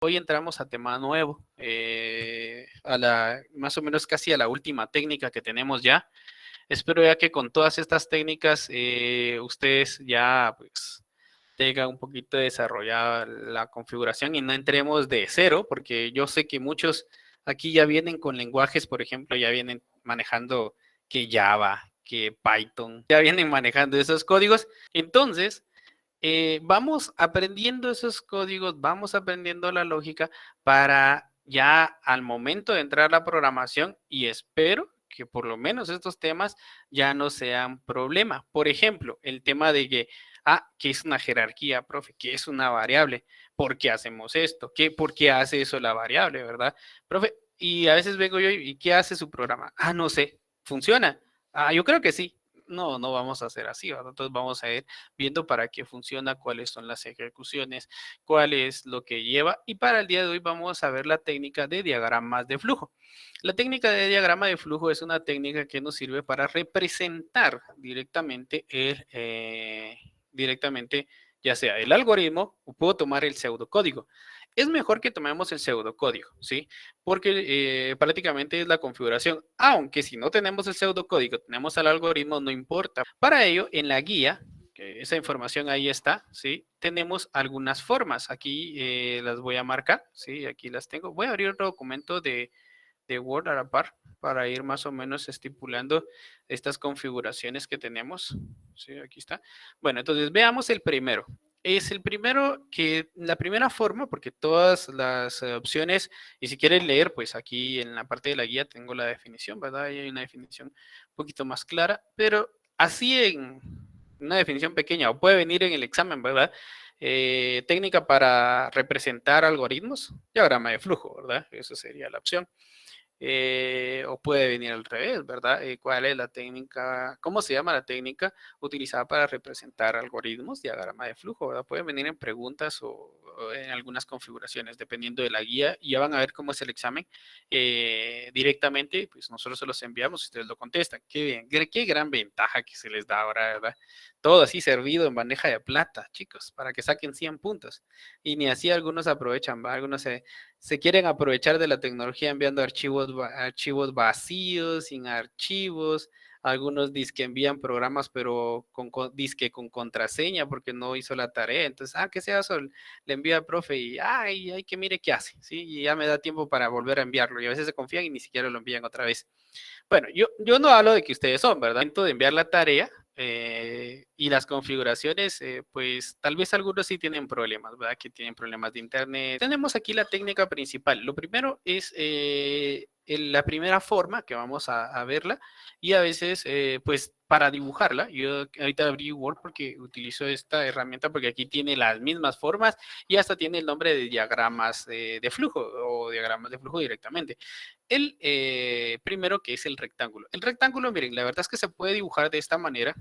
Hoy entramos a tema nuevo, más o menos casi a la última técnica que tenemos ya. Espero ya que con todas estas técnicas ustedes ya pues tengan un poquito desarrollada la configuración y no entremos de cero, porque yo sé que muchos aquí ya vienen con lenguajes, por ejemplo, ya vienen manejando que Java, que Python, ya vienen manejando esos códigos. Entonces, vamos aprendiendo esos códigos, vamos aprendiendo la lógica para ya al momento de entrar a la programación, y espero que por lo menos estos temas ya no sean problema. Por ejemplo, el tema de que, ¿qué es una jerarquía, profe? ¿Qué es una variable? ¿Por qué hacemos esto? ¿Por qué hace eso la variable, verdad? Profe, y a veces vengo yo y ¿qué hace su programa? No sé, ¿funciona? Yo creo que sí. No, no vamos a hacer así, ¿verdad? Entonces vamos a ir viendo para qué funciona, cuáles son las ejecuciones, cuál es lo que lleva. Y para el día de hoy vamos a ver la técnica de diagramas de flujo. La técnica de diagrama de flujo es una técnica que nos sirve para representar directamente directamente ya sea el algoritmo o puedo tomar el pseudocódigo. Es mejor que tomemos el pseudocódigo, ¿sí? Porque prácticamente es la configuración, aunque si no tenemos el pseudocódigo, tenemos el algoritmo, no importa. Para ello, en la guía, que esa información ahí está, ¿sí? Tenemos algunas formas, aquí las voy a marcar, ¿sí? Aquí las tengo. Voy a abrir otro documento de Word a la par para ir más o menos estipulando estas configuraciones que tenemos. Sí, aquí está. Bueno, entonces veamos el primero. Es el primero que, la primera forma, porque todas las opciones, y si quieren leer, pues aquí en la parte de la guía tengo la definición, ¿verdad? Ahí hay una definición un poquito más clara, pero así en una definición pequeña, o puede venir en el examen, ¿verdad? Técnica para representar algoritmos, diagrama de flujo, ¿verdad? Esa sería la opción. O puede venir al revés, ¿verdad? ¿Cuál es la técnica? ¿Cómo se llama la técnica utilizada para representar algoritmos, diagrama de flujo, ¿verdad? Pueden venir en preguntas o en algunas configuraciones, dependiendo de la guía, y ya van a ver cómo es el examen directamente, pues nosotros se los enviamos y ustedes lo contestan. Qué bien, qué gran ventaja que se les da ahora, ¿verdad? Todo así servido en bandeja de plata, chicos, para que saquen 100 puntos. Y ni así algunos aprovechan, ¿va? Algunos se quieren aprovechar de la tecnología enviando archivos vacíos, sin archivos. Algunos que envían programas, pero disque con contraseña porque no hizo la tarea. Entonces, ¿qué se hace? Le envía al profe y, ay, que mire qué hace, ¿sí? Y ya me da tiempo para volver a enviarlo. Y a veces se confían y ni siquiera lo envían otra vez. Bueno, yo no hablo de que ustedes son, ¿verdad? Momento de enviar la tarea y las configuraciones, pues tal vez algunos sí tienen problemas, ¿verdad? Que tienen problemas de internet. Tenemos aquí la técnica principal. Lo primero es la primera forma que vamos a verla y a veces, pues para dibujarla, yo ahorita abrí Word porque utilizo esta herramienta porque aquí tiene las mismas formas y hasta tiene el nombre de diagramas de flujo o diagramas de flujo directamente. El primero que es el rectángulo. El rectángulo, miren, la verdad es que se puede dibujar de esta manera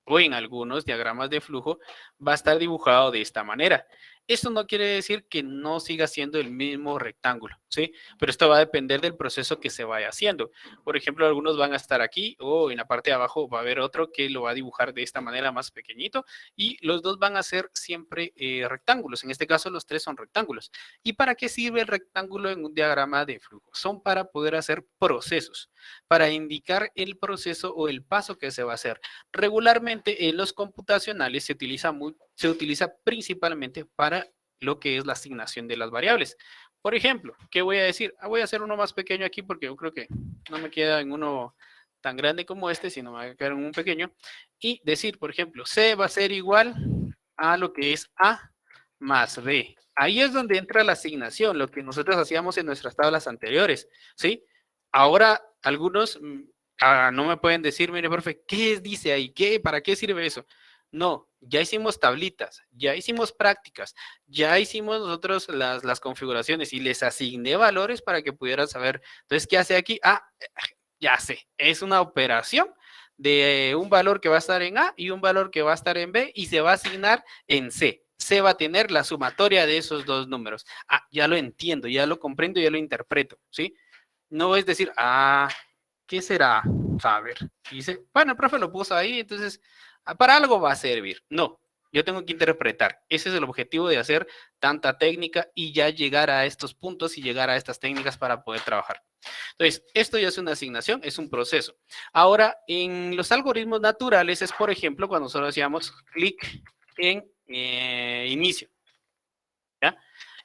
o en algunos diagramas de flujo va a estar dibujado de esta manera. Esto no quiere decir que no siga siendo el mismo rectángulo, ¿sí? Pero esto va a depender del proceso que se vaya haciendo. Por ejemplo, algunos van a estar aquí o en la parte de abajo va a haber otro que lo va a dibujar de esta manera más pequeñito y los dos van a ser siempre rectángulos. En este caso, los tres son rectángulos. ¿Y para qué sirve el rectángulo en un diagrama de flujo? Son para poder hacer procesos, para indicar el proceso o el paso que se va a hacer. Regularmente en los computacionales se utiliza principalmente para lo que es la asignación de las variables. Por ejemplo, ¿qué voy a decir? Voy a hacer uno más pequeño aquí porque yo creo que no me queda en uno tan grande como este, sino me va a quedar en un pequeño. Y decir, por ejemplo, C va a ser igual a lo que es A más B. Ahí es donde entra la asignación, lo que nosotros hacíamos en nuestras tablas anteriores, ¿sí? Ahora, algunos no me pueden decir, mire, profe, ¿qué dice ahí? ¿Para qué sirve eso? No, ya hicimos tablitas, ya hicimos prácticas, ya hicimos nosotros las configuraciones y les asigné valores para que pudieran saber. Entonces, ¿qué hace aquí? Ya sé, es una operación de un valor que va a estar en A y un valor que va a estar en B y se va a asignar en C. C va a tener la sumatoria de esos dos números. Ya lo entiendo, ya lo comprendo, ya lo interpreto, ¿sí? No es decir, ¿qué será? A ver, dice, bueno, el profe lo puso ahí, entonces, para algo va a servir. No, Yo tengo que interpretar. Ese es el objetivo de hacer tanta técnica y ya llegar a estos puntos y llegar a estas técnicas para poder trabajar. Entonces, esto ya es una asignación, es un proceso. Ahora, en los algoritmos naturales es, por ejemplo, cuando nosotros hacíamos clic en inicio. ¿Ya?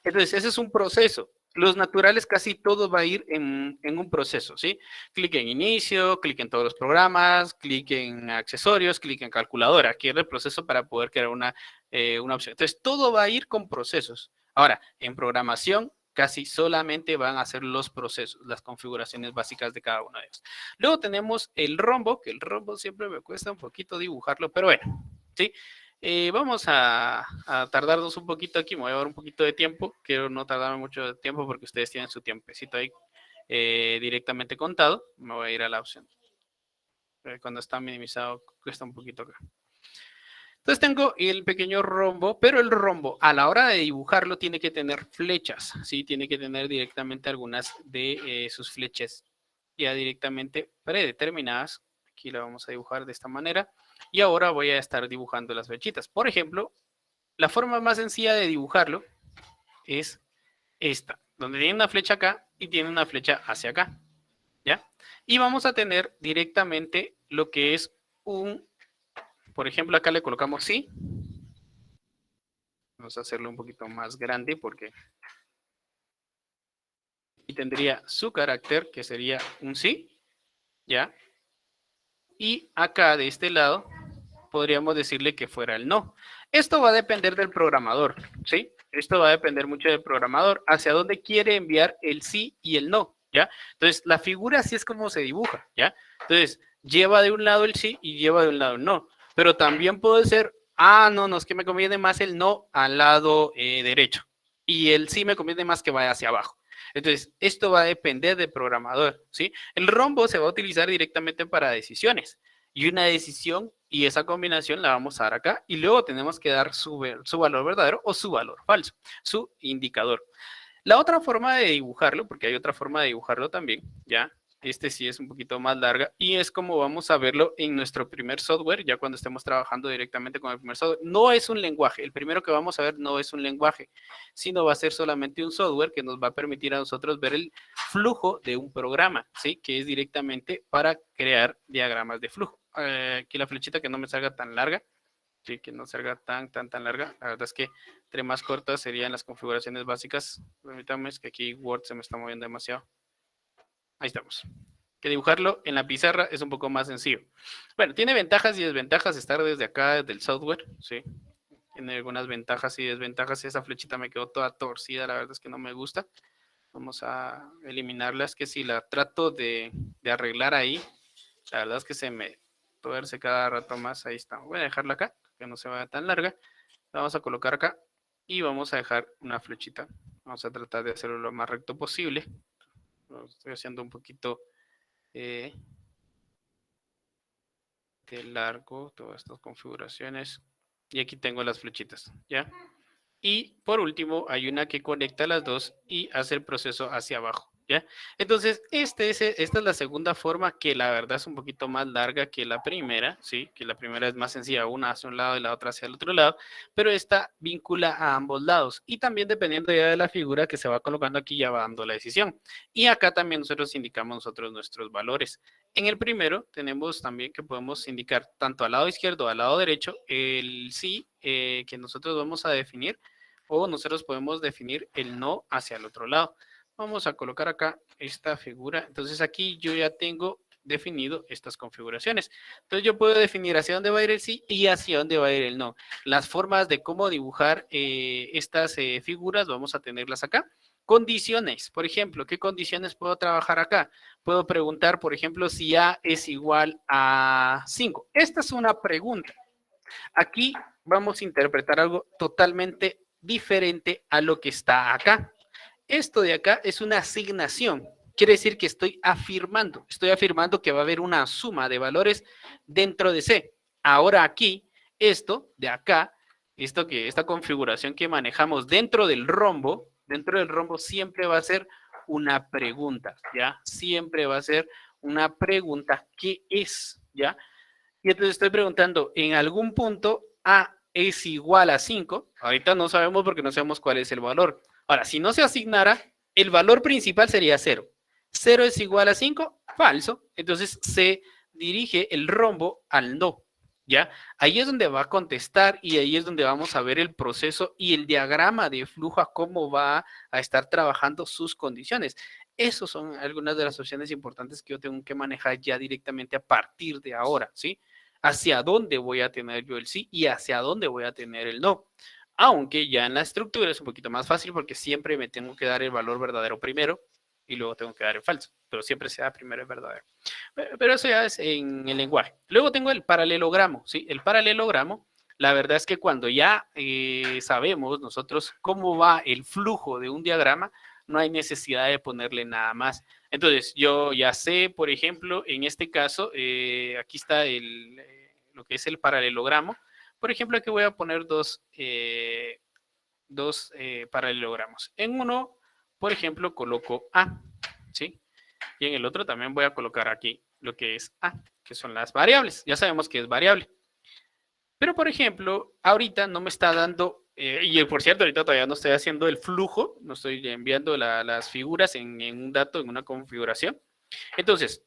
Entonces, ese es un proceso. Los naturales casi todo va a ir en un proceso, ¿sí? Clic en inicio, clic en todos los programas, clic en accesorios, clic en calculadora. Aquí era el proceso para poder crear una opción. Entonces, todo va a ir con procesos. Ahora, en programación, casi solamente van a ser los procesos, las configuraciones básicas de cada uno de ellos. Luego tenemos el rombo, que el rombo siempre me cuesta un poquito dibujarlo, pero bueno, ¿sí? Vamos a tardarnos un poquito aquí, me voy a dar un poquito de tiempo, quiero no tardarme mucho de tiempo porque ustedes tienen su tiempecito ahí directamente contado, me voy a ir a la opción. Cuando está minimizado cuesta un poquito acá. Entonces tengo el pequeño rombo, pero el rombo a la hora de dibujarlo tiene que tener flechas, ¿sí? Tiene que tener directamente algunas de sus flechas ya directamente predeterminadas. Aquí la vamos a dibujar de esta manera. Y ahora voy a estar dibujando las flechitas. Por ejemplo, la forma más sencilla de dibujarlo es esta, donde tiene una flecha acá y tiene una flecha hacia acá, ¿ya? Y vamos a tener directamente lo que es un, por ejemplo, acá le colocamos sí. Vamos a hacerlo un poquito más grande porque y tendría su carácter que sería un sí, ¿ya? Y acá de este lado podríamos decirle que fuera el no. Esto va a depender del programador, ¿sí? Esto va a depender mucho del programador, hacia dónde quiere enviar el sí y el no, ¿ya? Entonces, la figura así es como se dibuja, ¿ya? Entonces, lleva de un lado el sí y lleva de un lado el no. Pero también puede ser, no, es que me conviene más el no al lado derecho. Y el sí me conviene más que vaya hacia abajo. Entonces, esto va a depender del programador, ¿sí? El rombo se va a utilizar directamente para decisiones y una decisión y esa combinación la vamos a dar acá y luego tenemos que dar su valor verdadero o su valor falso, su indicador. La otra forma de dibujarlo, porque hay otra forma de dibujarlo también, ya, este sí es un poquito más larga y es como vamos a verlo en nuestro primer software, ya cuando estemos trabajando directamente con el primer software. No es un lenguaje, el primero que vamos a ver no es un lenguaje, sino va a ser solamente un software que nos va a permitir a nosotros ver el flujo de un programa, ¿sí? Que es directamente para crear diagramas de flujo. Aquí la flechita que no me salga tan larga, sí, que no salga tan larga. La verdad es que entre más cortas serían las configuraciones básicas. Permítanme, es que aquí Word se me está moviendo demasiado. Ahí estamos. Que dibujarlo en la pizarra es un poco más sencillo. Bueno, tiene ventajas y desventajas estar desde acá, desde el software, ¿sí? Tiene algunas ventajas y desventajas. Esa flechita me quedó toda torcida, la verdad es que no me gusta. Vamos a eliminarla. Es que si la trato de arreglar ahí, la verdad es que se me tuerce cada rato más. Ahí está. Voy a dejarla acá, que no se vaya tan larga. La vamos a colocar acá y vamos a dejar una flechita. Vamos a tratar de hacerlo lo más recto posible. Lo estoy haciendo un poquito de largo, todas estas configuraciones. Y aquí tengo las flechitas, ¿ya? Y por último, hay una que conecta las dos y hace el proceso hacia abajo, ¿ya? Entonces, esta es la segunda forma que la verdad es un poquito más larga que la primera, ¿sí? Que la primera es más sencilla, una hacia un lado y la otra hacia el otro lado, pero esta vincula a ambos lados y también dependiendo ya de la figura que se va colocando aquí ya va dando la decisión. Y acá también nosotros indicamos nosotros nuestros valores. En el primero tenemos también que podemos indicar tanto al lado izquierdo, al lado derecho, el sí que nosotros vamos a definir o nosotros podemos definir el no hacia el otro lado. Vamos a colocar acá esta figura. Entonces aquí yo ya tengo definido estas configuraciones. Entonces yo puedo definir hacia dónde va a ir el sí y hacia dónde va a ir el no. Las formas de cómo dibujar estas figuras vamos a tenerlas acá. Condiciones, por ejemplo, ¿qué condiciones puedo trabajar acá? Puedo preguntar, por ejemplo, si A es igual a 5. Esta es una pregunta. Aquí vamos a interpretar algo totalmente diferente a lo que está acá. Esto de acá es una asignación. Quiere decir que estoy afirmando que va a haber una suma de valores dentro de C. Ahora aquí, esto de acá, esta configuración que manejamos dentro del rombo siempre va a ser una pregunta, ¿ya? Siempre va a ser una pregunta, ¿qué es? ¿Ya? Y entonces estoy preguntando, en algún punto A es igual a 5. Ahorita no sabemos porque no sabemos cuál es el valor. Ahora, si no se asignara, el valor principal sería 0. 0 es igual a 5, falso. Entonces se dirige el rombo al no. ¿Ya? Ahí es donde va a contestar y ahí es donde vamos a ver el proceso y el diagrama de flujo a cómo va a estar trabajando sus condiciones. Esas son algunas de las opciones importantes que yo tengo que manejar ya directamente a partir de ahora, ¿sí? Hacia dónde voy a tener yo el sí y hacia dónde voy a tener el no. Aunque ya en la estructura es un poquito más fácil porque siempre me tengo que dar el valor verdadero primero y luego tengo que dar el falso, pero siempre se da primero el verdadero. Pero eso ya es en el lenguaje. Luego tengo el paralelogramo, ¿sí? El paralelogramo, la verdad es que cuando ya sabemos nosotros cómo va el flujo de un diagrama, no hay necesidad de ponerle nada más. Entonces, yo ya sé, por ejemplo, en este caso, aquí está lo que es el paralelogramo. Por ejemplo, aquí voy a poner dos paralelogramos. En uno, por ejemplo, coloco A, ¿sí? Y en el otro también voy a colocar aquí lo que es A, que son las variables. Ya sabemos que es variable. Pero, por ejemplo, ahorita no me está dando, y por cierto, ahorita todavía no estoy haciendo el flujo, no estoy enviando las figuras en un dato, en una configuración. Entonces,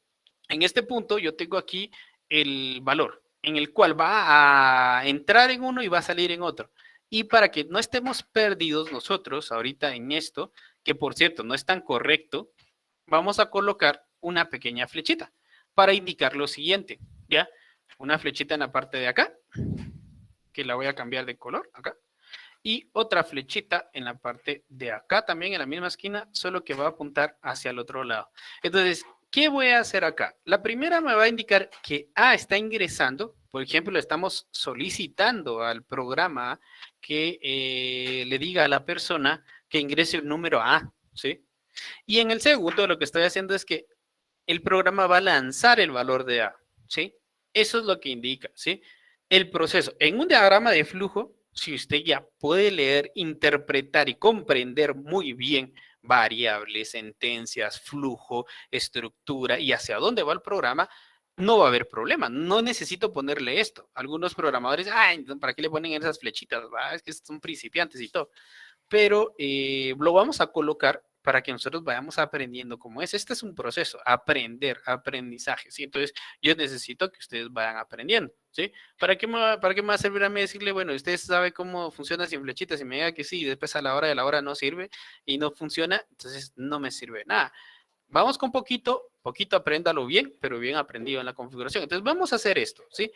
en este punto yo tengo aquí el valor, en el cual va a entrar en uno y va a salir en otro. Y para que no estemos perdidos nosotros ahorita en esto, que por cierto no es tan correcto, vamos a colocar una pequeña flechita para indicar lo siguiente, ¿ya? Una flechita en la parte de acá, que la voy a cambiar de color, acá. Y otra flechita en la parte de acá también, en la misma esquina, solo que va a apuntar hacia el otro lado. Entonces, ¿qué voy a hacer acá? La primera me va a indicar que A está ingresando, por ejemplo, le estamos solicitando al programa que le diga a la persona que ingrese el número A, ¿sí? Y en el segundo, lo que estoy haciendo es que el programa va a lanzar el valor de A, ¿sí? Eso es lo que indica, ¿sí? El proceso. En un diagrama de flujo, si usted ya puede leer, interpretar y comprender muy bien variables, sentencias, flujo, estructura y hacia dónde va el programa, no va a haber problema. No necesito ponerle esto. Algunos programadores, ay, ¿para qué le ponen esas flechitas? Es que son principiantes y todo, pero lo vamos a colocar para que nosotros vayamos aprendiendo cómo es. Este es un proceso, aprender, aprendizaje, ¿sí? Entonces, yo necesito que ustedes vayan aprendiendo, ¿sí? Para qué me va a servir a mí decirle, bueno, usted sabe cómo funciona sin flechitas y me diga que sí, y después a la hora de la hora no sirve y no funciona, entonces no me sirve nada. Vamos con poquito, poquito apréndalo bien, pero bien aprendido en la configuración. Entonces, vamos a hacer esto, ¿sí?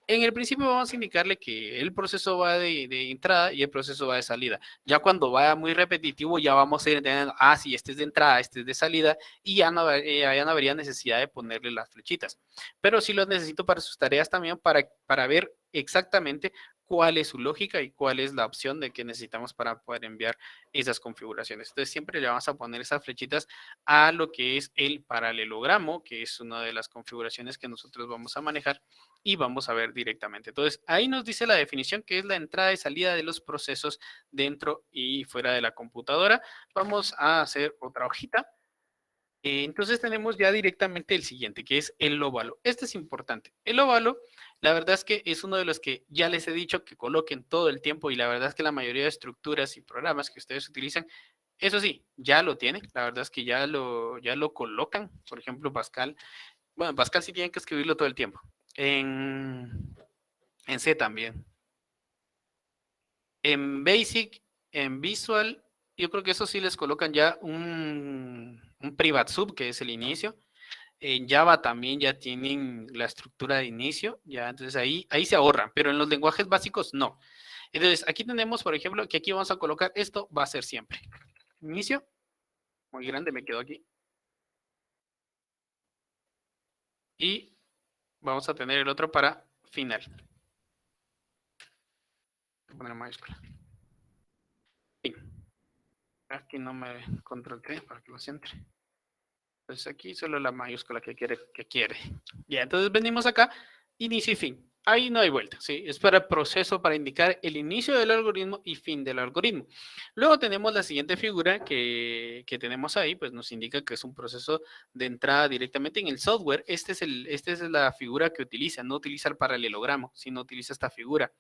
En el principio vamos a indicarle que el proceso va de entrada y el proceso va de salida. Ya cuando vaya muy repetitivo, ya vamos a ir entendiendo, sí, este es de entrada, este es de salida, y ya no habría necesidad de ponerle las flechitas. Pero sí los necesito para sus tareas también, para ver exactamente cuál es su lógica y cuál es la opción de que necesitamos para poder enviar esas configuraciones. Entonces siempre le vamos a poner esas flechitas a lo que es el paralelogramo, que es una de las configuraciones que nosotros vamos a manejar y vamos a ver directamente. Entonces, ahí nos dice la definición que es la entrada y salida de los procesos dentro y fuera de la computadora. Vamos a hacer otra hojita. Entonces tenemos ya directamente el siguiente, que es el óvalo. Este es importante. El óvalo, la verdad es que es uno de los que ya les he dicho que coloquen todo el tiempo y la verdad es que la mayoría de estructuras y programas que ustedes utilizan, eso sí, ya lo tienen. La verdad es que ya lo colocan. Por ejemplo, Pascal. Bueno, Pascal sí tienen que escribirlo todo el tiempo. En C también. En Basic, en Visual, yo creo que eso sí les colocan ya un private sub, que es el inicio. En Java también ya tienen la estructura de inicio, ya entonces ahí se ahorran, pero en los lenguajes básicos no. Entonces aquí tenemos, por ejemplo, que aquí vamos a colocar esto, va a ser siempre. Inicio, muy grande me quedó aquí. Y vamos a tener el otro para final. Voy a poner mayúscula. Sí. Aquí no me control T para que lo centre. Entonces aquí solo la mayúscula que quiere. Ya, entonces venimos acá, inicio y fin. Ahí no hay vuelta, ¿sí? Es para el proceso, para indicar el inicio del algoritmo y fin del algoritmo. Luego tenemos la siguiente figura que tenemos ahí, pues nos indica que es un proceso de entrada directamente en el software. Esta es la figura que utiliza, no utiliza el paralelogramo, sino utiliza esta figura.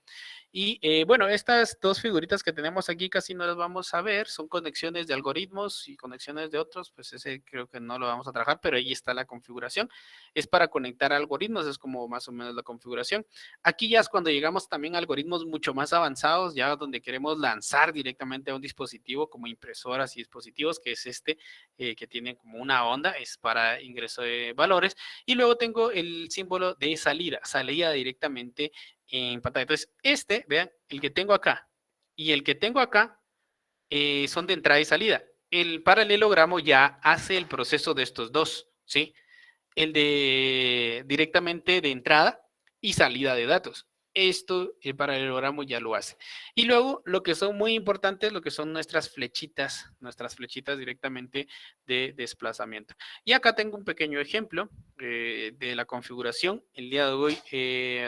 Y bueno, estas dos figuritas que tenemos aquí casi no las vamos a ver, son conexiones de algoritmos y conexiones de otros, pues ese creo que no lo vamos a trabajar, pero ahí está la configuración. Es para conectar algoritmos, es como más o menos la configuración. Aquí ya es cuando llegamos también a algoritmos mucho más avanzados, ya donde queremos lanzar directamente a un dispositivo como impresoras y dispositivos, que es este, que tiene como una onda, es para ingreso de valores. Y luego tengo el símbolo de salida directamente en pantalla. Entonces, vean, el que tengo acá y el que tengo acá son de entrada y salida. El paralelogramo ya hace el proceso de estos dos, ¿sí? El de directamente de entrada y salida de datos. Esto el paralelogramo ya lo hace. Y luego lo que son muy importantes, lo que son nuestras flechitas directamente de desplazamiento. Y acá tengo un pequeño ejemplo de la configuración. El día de hoy,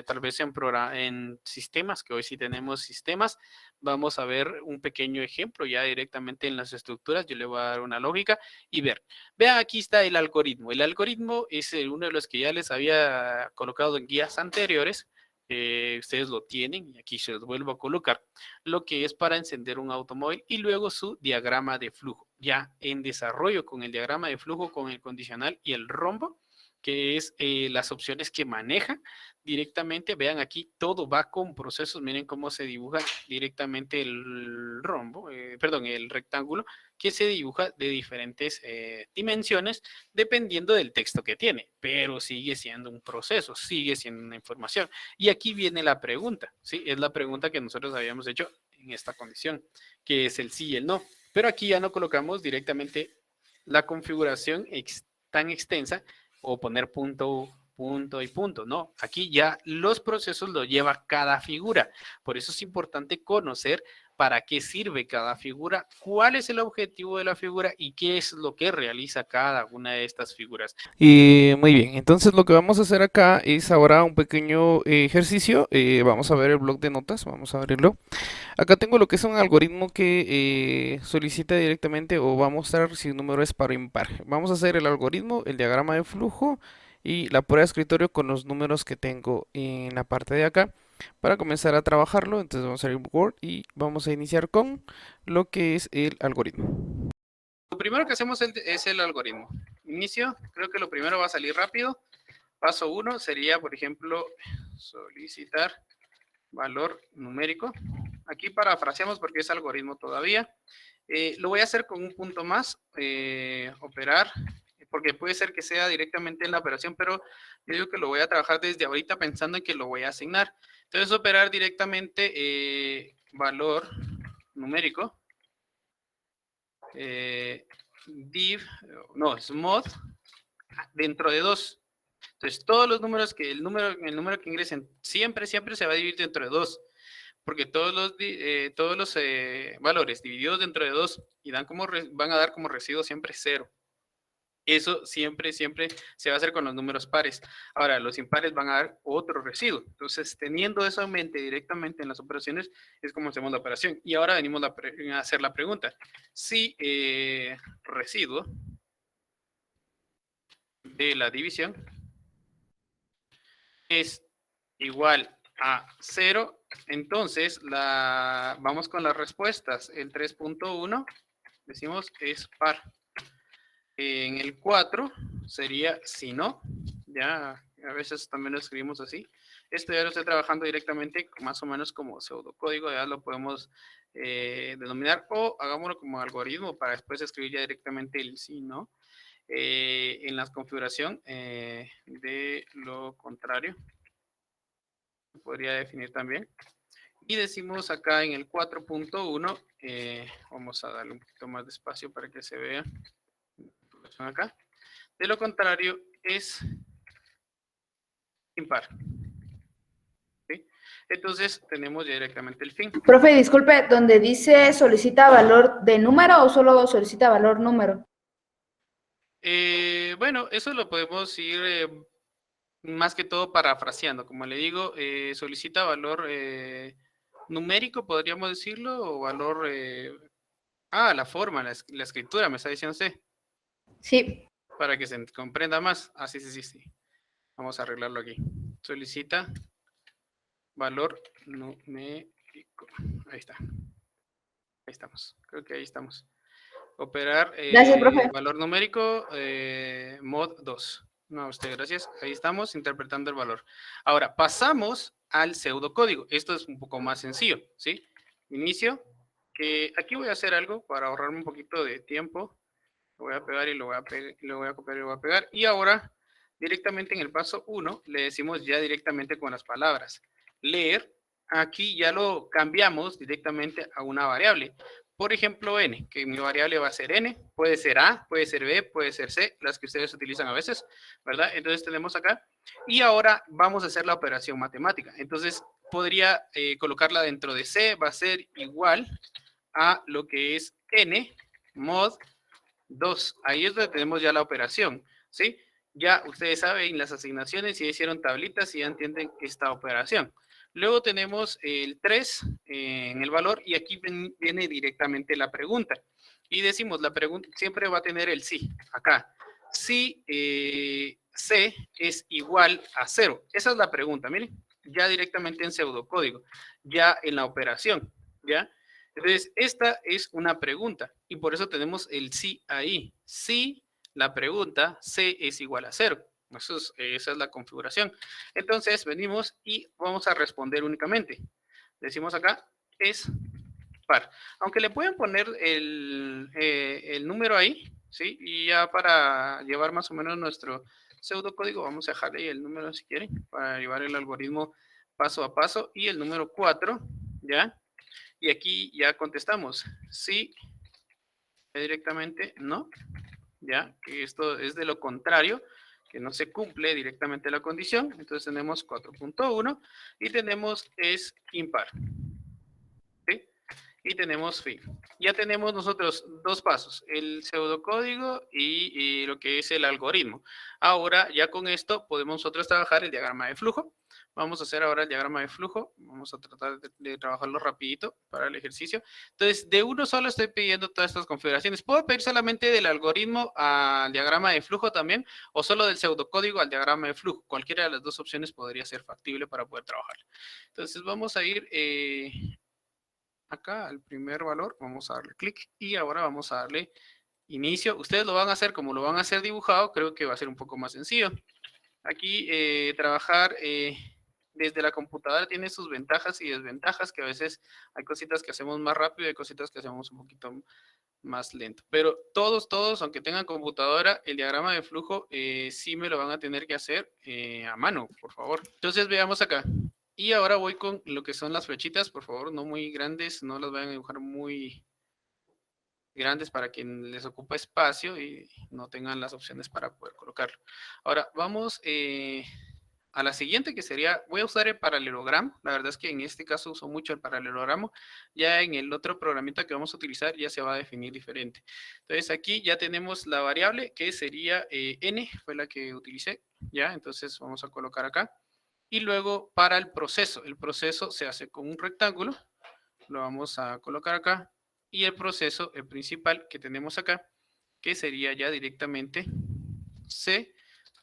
tal vez en sistemas, que hoy sí tenemos sistemas, vamos a ver un pequeño ejemplo ya directamente en las estructuras. Yo le voy a dar una lógica y ver. Vean, aquí está el algoritmo. El algoritmo es uno de los que ya les había colocado en guías anteriores. Ustedes lo tienen y aquí se los vuelvo a colocar. Lo que es para encender un automóvil y luego su diagrama de flujo. Ya en desarrollo con el diagrama de flujo, con el condicional y el rombo, que es las opciones que maneja directamente. Vean aquí, todo va con procesos. Miren cómo se dibuja directamente el rombo, perdón, el rectángulo, que se dibuja de diferentes dimensiones dependiendo del texto que tiene, pero sigue siendo un proceso, sigue siendo una información. Y aquí viene la pregunta, ¿sí? Es la pregunta que nosotros habíamos hecho en esta condición, que es el sí y el no. Pero aquí ya no colocamos directamente la configuración tan extensa o poner punto, punto y punto, no. Aquí ya los procesos lo lleva cada figura. Por eso es importante conocer para qué sirve cada figura, cuál es el objetivo de la figura y qué es lo que realiza cada una de estas figuras. Y muy bien, entonces lo que vamos a hacer acá es ahora un pequeño ejercicio. Vamos a ver el bloc de notas, vamos a abrirlo. Acá tengo lo que es un algoritmo que solicita directamente o va a mostrar si un número es par o impar. Vamos a hacer el algoritmo, el diagrama de flujo y la prueba de escritorio con los números que tengo en la parte de acá para comenzar a trabajarlo. Entonces vamos a ir a Word y vamos a iniciar con lo que es el algoritmo. Lo primero que hacemos es el algoritmo. Inicio, creo que lo primero va a salir rápido. Paso 1 sería, por ejemplo, solicitar valor numérico. Aquí parafraseamos porque es algoritmo todavía. Lo voy a hacer con un punto más, operar, porque puede ser que sea directamente en la operación, pero yo digo que lo voy a trabajar desde ahorita pensando en que lo voy a asignar. Entonces, operar directamente valor numérico, div, no, es mod, dentro de 2. Entonces, todos los números el número que ingresen siempre se va a dividir dentro de 2, porque todos los valores divididos dentro de 2 y van a dar como residuo siempre 0. Eso siempre se va a hacer con los números pares. Ahora, los impares van a dar otro residuo. Entonces, teniendo eso en mente directamente en las operaciones, es como hacemos la operación. Y ahora venimos a hacer la pregunta. Si residuo de la división es igual a 0, entonces vamos con las respuestas. El 3.1 decimos es par. En el 4 sería si no, ya a veces también lo escribimos así. Esto ya lo estoy trabajando directamente más o menos como pseudocódigo, ya lo podemos denominar, o hagámoslo como algoritmo para después escribir ya directamente el sí, no. En la configuración de lo contrario, podría definir también. Y decimos acá en el 4.1, vamos a darle un poquito más de espacio para que se vea acá. De lo contrario es impar. ¿Sí? Entonces tenemos ya directamente el fin. Profe, disculpe, ¿donde dice solicita valor de número o solo solicita valor número? Bueno, eso lo podemos ir más que todo parafraseando, como le digo, solicita valor numérico, podríamos decirlo, o valor, la forma, la escritura, me está diciendo usted, Sí. para que se comprenda más. Ah, sí, sí, sí, sí. Vamos a arreglarlo aquí. Solicita valor numérico. Ahí está. Ahí estamos. Creo que ahí estamos. Operar Gracias, profe. valor numérico mod 2. No, usted, gracias. Ahí estamos interpretando el valor. Ahora, pasamos al pseudocódigo. Esto es un poco más sencillo, ¿sí? Inicio, que aquí voy a hacer algo para ahorrarme un poquito de tiempo. Lo voy a pegar y lo voy a, lo voy a copiar y lo voy a pegar. Y ahora, directamente en el paso 1, le decimos ya directamente con las palabras. Leer, aquí ya lo cambiamos directamente a una variable. Por ejemplo, n, que mi variable va a ser n, puede ser a, puede ser b, puede ser c, las que ustedes utilizan a veces, ¿verdad? Entonces tenemos acá. Y ahora vamos a hacer la operación matemática. Entonces podría colocarla dentro de c, va a ser igual a lo que es n mod 2. Ahí es donde tenemos ya la operación, ¿sí? Ya ustedes saben las asignaciones, ya hicieron tablitas y ya entienden esta operación. Luego tenemos el 3 en el valor y aquí viene directamente la pregunta. Y decimos, la pregunta siempre va a tener el sí, acá. Si C es igual a 0. Esa es la pregunta, miren. Ya directamente en pseudocódigo, ya en la operación, ¿ya? Entonces, esta es una pregunta y por eso tenemos el sí ahí. Si la pregunta C es igual a 0. Esa es la configuración. Entonces, venimos y vamos a responder únicamente. Decimos acá, es par. Aunque le pueden poner el número ahí, ¿sí? Y ya para llevar más o menos nuestro pseudocódigo, vamos a dejarle ahí el número si quieren, para llevar el algoritmo paso a paso. Y el número 4, ¿ya? Y aquí ya contestamos, sí, directamente no, ya, que esto es de lo contrario, que no se cumple directamente la condición. Entonces tenemos 4.1 y tenemos es impar, ¿sí? Y tenemos fin. Ya tenemos nosotros dos pasos, el pseudocódigo y lo que es el algoritmo. Ahora, ya con esto podemos nosotros trabajar el diagrama de flujo. Vamos a hacer ahora el diagrama de flujo. Vamos a tratar de trabajarlo rapidito para el ejercicio. Entonces, de uno solo estoy pidiendo todas estas configuraciones. ¿Puedo pedir solamente del algoritmo al diagrama de flujo también? ¿O solo del pseudocódigo al diagrama de flujo? Cualquiera de las dos opciones podría ser factible para poder trabajar. Entonces, vamos a ir acá al primer valor, vamos a darle clic y ahora vamos a darle inicio. Ustedes lo van a hacer como lo van a hacer dibujado, creo que va a ser un poco más sencillo. Aquí trabajar desde la computadora tiene sus ventajas y desventajas, que a veces hay cositas que hacemos más rápido y hay cositas que hacemos un poquito más lento. Pero todos, aunque tengan computadora, el diagrama de flujo sí me lo van a tener que hacer a mano, por favor. Entonces veamos acá. Y ahora voy con lo que son las flechitas, por favor, no muy grandes, no las vayan a dibujar muy grandes para que les ocupa espacio y no tengan las opciones para poder colocarlo. Ahora vamos a la siguiente, que sería, voy a usar el paralelogramo. La verdad es que en este caso uso mucho el paralelogramo. Ya en el otro programita que vamos a utilizar ya se va a definir diferente. Entonces aquí ya tenemos la variable que sería n, fue la que utilicé. Ya, entonces vamos a colocar acá. Y luego para el proceso se hace con un rectángulo, lo vamos a colocar acá, y el proceso, el principal que tenemos acá, que sería ya directamente C,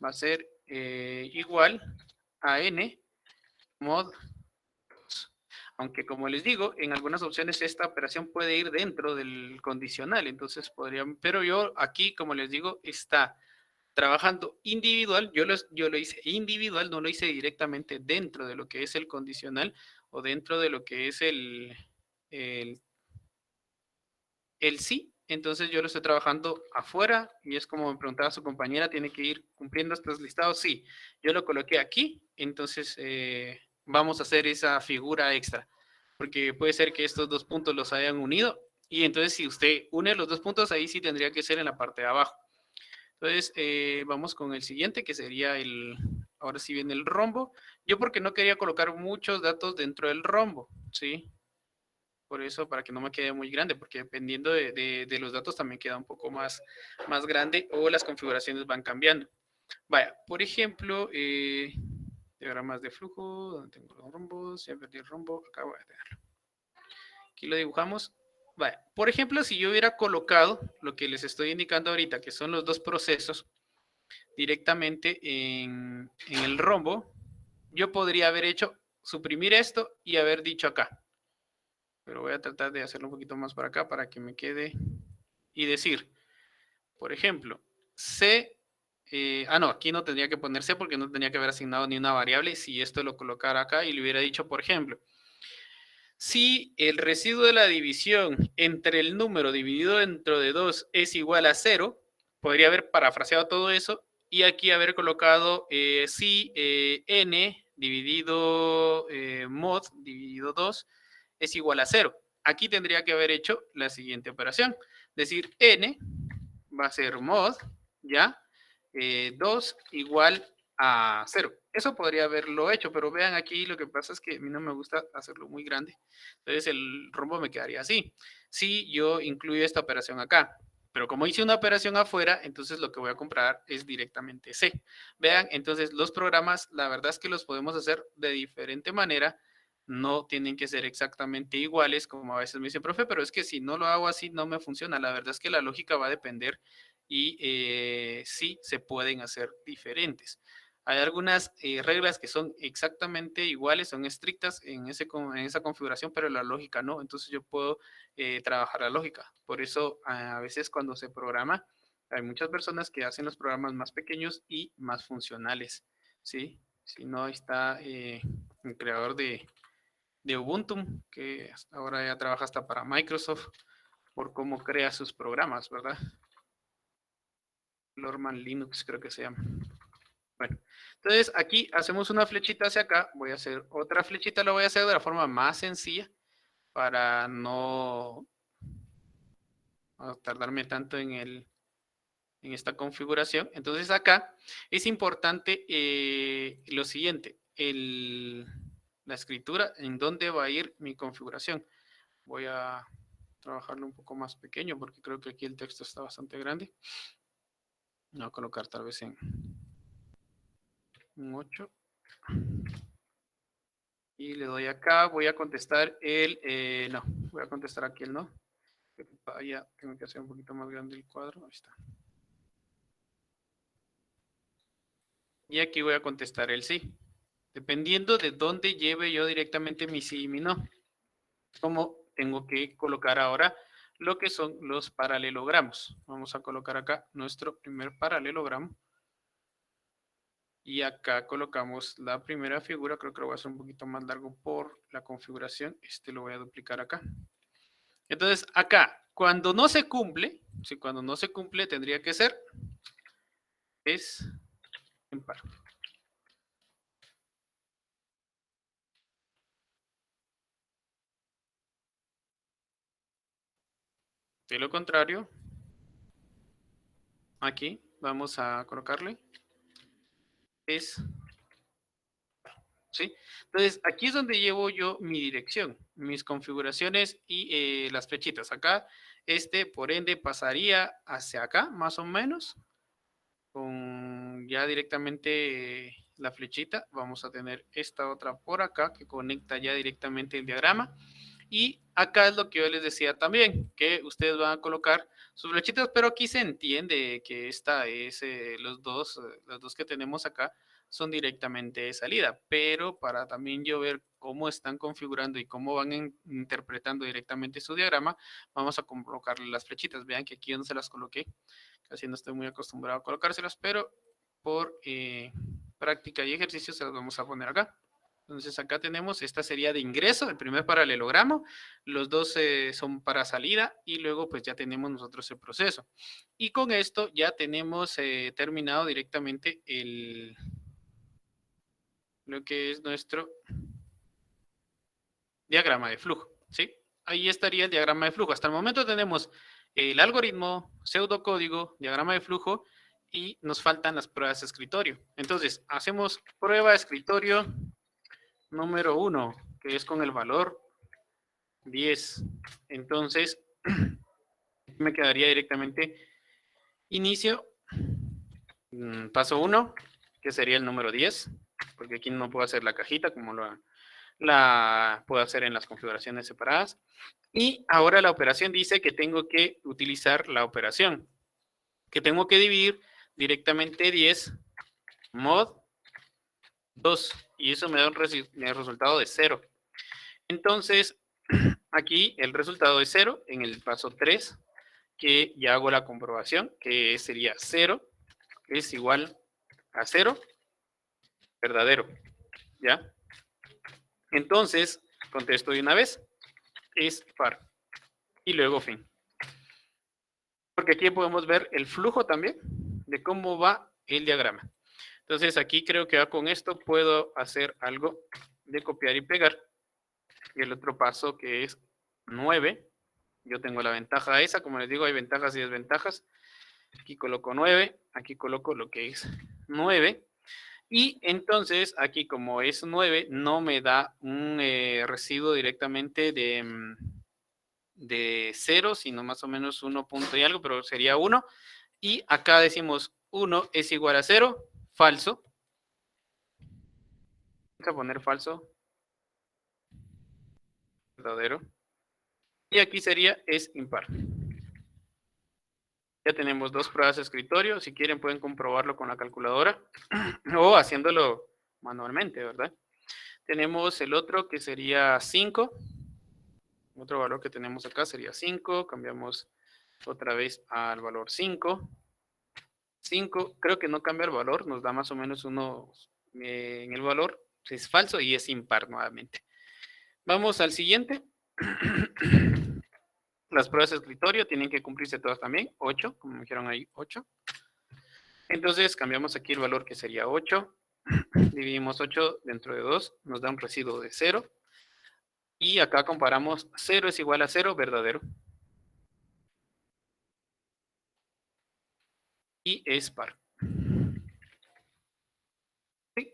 va a ser igual a N mod, aunque como les digo, en algunas opciones esta operación puede ir dentro del condicional, entonces podrían, pero yo aquí, como les digo, está trabajando individual, yo lo hice individual, no lo hice directamente dentro de lo que es el condicional o dentro de lo que es el, el sí. Entonces yo lo estoy trabajando afuera y es como me preguntaba su compañera, tiene que ir cumpliendo estos listados. Sí, yo lo coloqué aquí, entonces vamos a hacer esa figura extra, porque puede ser que estos dos puntos los hayan unido y entonces si usted une los dos puntos, ahí sí tendría que ser en la parte de abajo. Entonces, vamos con el siguiente, que sería ahora sí viene el rombo. Yo porque no quería colocar muchos datos dentro del rombo, ¿sí? Por eso, para que no me quede muy grande, porque dependiendo de los datos también queda un poco más grande o las configuraciones van cambiando. Vaya, por ejemplo, diagramas de flujo, donde tengo los rombos, ya perdí el rombo, acá voy a tenerlo. Aquí lo dibujamos. Vaya, por ejemplo, si yo hubiera colocado lo que les estoy indicando ahorita, que son los dos procesos, directamente en el rombo, yo podría haber hecho suprimir esto y haber dicho acá. Pero voy a tratar de hacerlo un poquito más para acá para que me quede y decir, por ejemplo, C, no, aquí no tendría que poner C porque no tenía que haber asignado ni una variable. Si esto lo colocara acá y le hubiera dicho, por ejemplo, si el residuo de la división entre el número dividido dentro de 2 es igual a 0, podría haber parafraseado todo eso y aquí haber colocado si n dividido mod dividido 2 es igual a 0. Aquí tendría que haber hecho la siguiente operación. Decir n va a ser mod, ¿ya? 2 igual a 0. Eso podría haberlo hecho, pero vean aquí lo que pasa es que a mí no me gusta hacerlo muy grande. Entonces el rombo me quedaría así. Si yo incluyo esta operación acá, pero como hice una operación afuera, entonces lo que voy a comprar es directamente C. Vean, entonces los programas, la verdad es que los podemos hacer de diferente manera. No tienen que ser exactamente iguales, como a veces me dice, profe, pero es que si no lo hago así no me funciona. La verdad es que la lógica va a depender y sí se pueden hacer diferentes. Hay algunas reglas que son exactamente iguales, son estrictas en esa configuración, pero la lógica no. Entonces yo puedo trabajar la lógica. Por eso a veces cuando se programa, hay muchas personas que hacen los programas más pequeños y más funcionales. ¿Sí? Si no, está el creador de Ubuntu, que ahora ya trabaja hasta para Microsoft, por cómo crea sus programas, ¿verdad? Lorman Linux creo que se llama. Bueno, entonces aquí hacemos una flechita hacia acá, voy a hacer otra flechita, lo voy a hacer de la forma más sencilla para no tardarme tanto en esta configuración. Entonces acá es importante lo siguiente, la escritura, en dónde va a ir mi configuración. Voy a trabajarlo un poco más pequeño porque creo que aquí el texto está bastante grande. Voy a colocar tal vez en un 8. Y le doy acá, voy a contestar no, voy a contestar aquí el no. Ya tengo que hacer un poquito más grande el cuadro, ahí está. Y aquí voy a contestar el sí, dependiendo de dónde lleve yo directamente mi sí y mi no. Como tengo que colocar ahora lo que son los paralelogramos. Vamos a colocar acá nuestro primer paralelogramo. Y acá colocamos la primera figura, creo que lo voy a hacer un poquito más largo por la configuración. Este lo voy a duplicar acá. Entonces, acá, cuando no se cumple, si cuando no se cumple tendría que ser es impar. De lo contrario, aquí vamos a colocarle es, ¿sí? Entonces, aquí es donde llevo yo mi dirección, mis configuraciones y las flechitas. Acá, por ende, pasaría hacia acá, más o menos, con ya directamente la flechita. Vamos a tener esta otra por acá que conecta ya directamente el diagrama. Y acá es lo que yo les decía también, que ustedes van a colocar sus flechitas, pero aquí se entiende que esta es, los dos que tenemos acá son directamente de salida, pero para también yo ver cómo están configurando y cómo van interpretando directamente su diagrama, vamos a colocarle las flechitas. Vean que aquí donde se las coloqué, casi no estoy muy acostumbrado a colocárselas, pero por práctica y ejercicio se las vamos a poner acá. Entonces acá tenemos, esta sería de ingreso, el primer paralelogramo, los dos son para salida y luego pues ya tenemos nosotros el proceso. Y con esto ya tenemos terminado directamente lo que es nuestro diagrama de flujo, ¿sí? Ahí estaría el diagrama de flujo. Hasta el momento tenemos el algoritmo, pseudocódigo, diagrama de flujo y nos faltan las pruebas de escritorio. Entonces, hacemos prueba de escritorio número 1, que es con el valor 10. Entonces, me quedaría directamente inicio Paso 1, que sería el número 10, porque aquí no puedo hacer la cajita como la puedo hacer en las configuraciones separadas. Y ahora la operación dice que tengo que utilizar la operación, que tengo que dividir directamente 10 mod 2, y eso me da un resultado de 0. Entonces, aquí el resultado es 0 en el paso 3, que ya hago la comprobación, que sería 0 es igual a 0, verdadero, ¿ya? Entonces, contesto de una vez, es par, y luego fin. Porque aquí podemos ver el flujo también de cómo va el diagrama. Entonces, aquí creo que ya con esto puedo hacer algo de copiar y pegar. Y el otro paso, que es 9, yo tengo la ventaja esa, como les digo, hay ventajas y desventajas. Aquí coloco 9, aquí coloco lo que es 9. Y entonces aquí como es 9, no me da un residuo directamente de 0, sino más o menos 1 punto y algo, pero sería 1. Y acá decimos 1 es igual a 0, falso. Vamos a poner falso, verdadero. Y aquí sería es impar. Ya tenemos dos pruebas de escritorio. Si quieren pueden comprobarlo con la calculadora o haciéndolo manualmente, ¿verdad? Tenemos el otro que sería 5. Otro valor que tenemos acá sería 5. Cambiamos otra vez al valor 5. 5, creo que no cambia el valor. Nos da más o menos uno en el valor. Es falso y es impar nuevamente. Vamos al siguiente. Las pruebas de escritorio tienen que cumplirse todas también. 8, como me dijeron ahí, 8. Entonces cambiamos aquí el valor que sería 8. Dividimos 8 dentro de 2. Nos da un residuo de 0. Y acá comparamos 0 es igual a 0, verdadero. Y es par. Sí,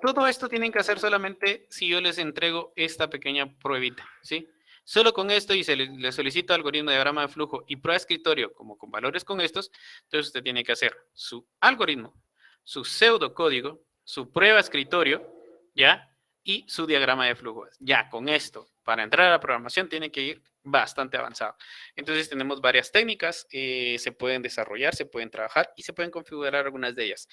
todo esto tienen que hacer solamente si yo les entrego esta pequeña pruebita, ¿sí? Solo con esto y se le solicita algoritmo de diagrama de flujo y prueba de escritorio como con valores con estos, entonces usted tiene que hacer su algoritmo, su pseudocódigo, su prueba de escritorio, ¿ya? Y su diagrama de flujo. Ya, con esto, para entrar a la programación tiene que ir bastante avanzado. Entonces tenemos varias técnicas, se pueden desarrollar, se pueden trabajar y se pueden configurar algunas de ellas.